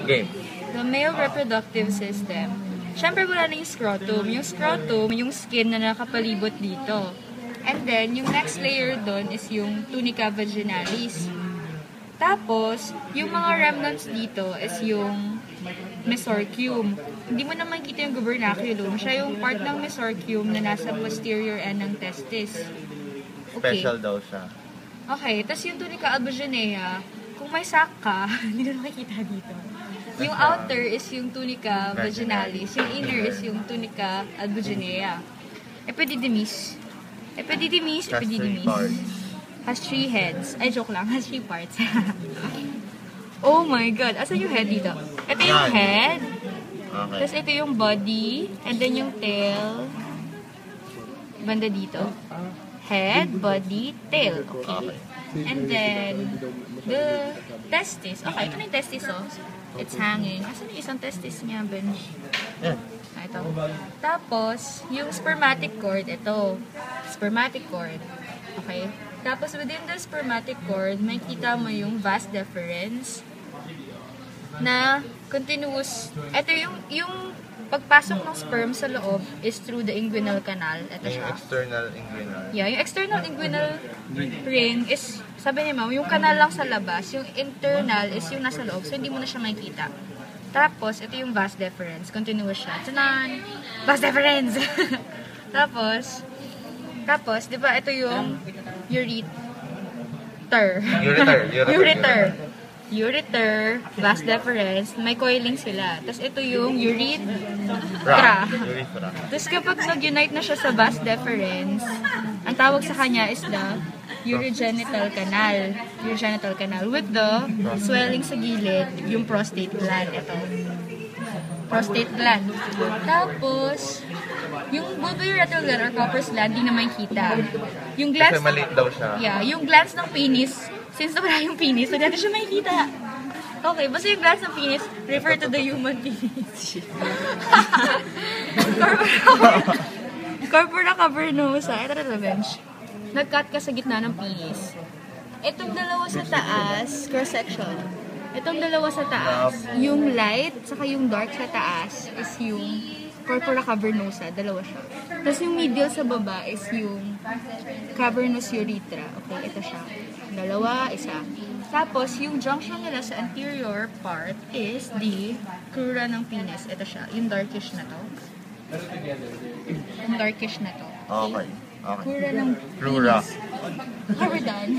Game. The male reproductive system. Siyempre wala na yung scrotum. Yung scrotum, yung skin na nakapalibot dito. And then, yung next layer doon is yung tunica vaginalis. Tapos, yung mga remnants dito is yung mesorchium. Hindi mo naman kita yung gubernaculum. Siya yung part ng mesorchium na nasa posterior end ng testis. Okay. Special daw siya. Okay, tapos yung tunica albuginea, kung may sac ka, hindi na makikita dito. Yung outer is yung tunica vaginalis, yung inner is yung tunica albuginea. Epididymis. Epididymis. Has 3 heads. Ay, joke lang. Has 3 parts. Oh my God. Asan yung head dito? Ito yung head. Okay. Tapos ito yung body. And then yung tail. Banda dito. Head, body, tail. Okay. And then, the testis. Okay, ito na yung testis, oh. It's hanging. Asan yung isang testis niya, Benj? Yan. Ito. Tapos, yung spermatic cord, ito. Spermatic cord. Okay? Tapos, within the spermatic cord, may kita mo yung vas deferens na continuous. Ito yung pagpasok ng sperm sa loob is through the inguinal canal. Ito Yung siya. external inguinal. Yeah, yung external inguinal ring is, sabi ni Ma'am, yung canal lang sa labas. Yung internal is yung nasa loob. So, hindi mo na siya makikita. Tapos, ito yung vas deferens. Continuous siya. Tanan! Vas deferens! Tapos, di ba, ito yung ureter, vas deferens, may coiling sila. Tapos, ito yung urethra. Tapos, kapag nag-unite na siya sa vas deferens, ang tawag sa kanya is the urogenital canal with the swelling sa gilid, yung prostate gland. Ito. Prostate gland. Tapos, yung bulbourethral gland or Cowper's gland, di na makikita. Yung glands Kasi maliit daw siya. Yeah, yung glands ng penis, since wala yung penis, so dito siya makikita. Okay, basta yung glands ng penis, refer to the human penis. Corpora cavernosa. Ito na bench. Nag-cut ka sa gitna ng penis. Itong dalawa sa taas, cross-section. Itong dalawa sa taas, yung light, saka yung dark sa taas, is yung corpora cavernosa. Dalawa siya. Tapos yung medial sa baba is yung cavernous urethra. Okay, ito siya. Dalawa, isa. Tapos, yung junction nila sa anterior part is the crura ng penis. Ito siya. Yung darkish na to. Yung darkish na to. Okay. Crura ng penis. Crura. Okay, we're done.